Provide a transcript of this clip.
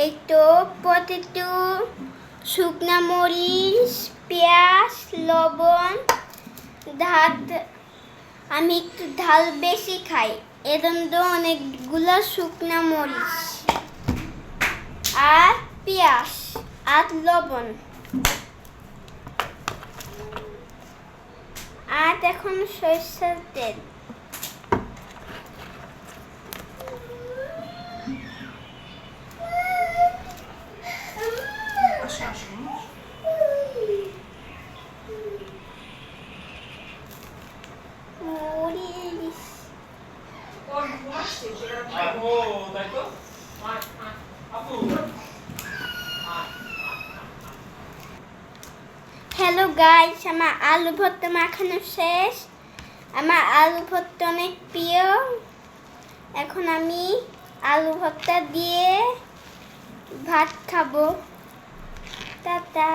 এই তো পটেটো, শুকনা মরিচ, পেঁয়াজ, লবণ, আমি একটু ঝাল বেশি খাই, এজন্য অনেকগুলো শুকনা মরিচ আর পেঁয়াজ আর লবণ। আর এখন সরিষার তেল। হ্যালো গাইস, আমার আলু ভর্তা মাখানো শেষ। আমার আলু ভর্তা অনেক প্রিয়। এখন আমি আলু ভর্তা দিয়ে ভাত খাবো। টাটা।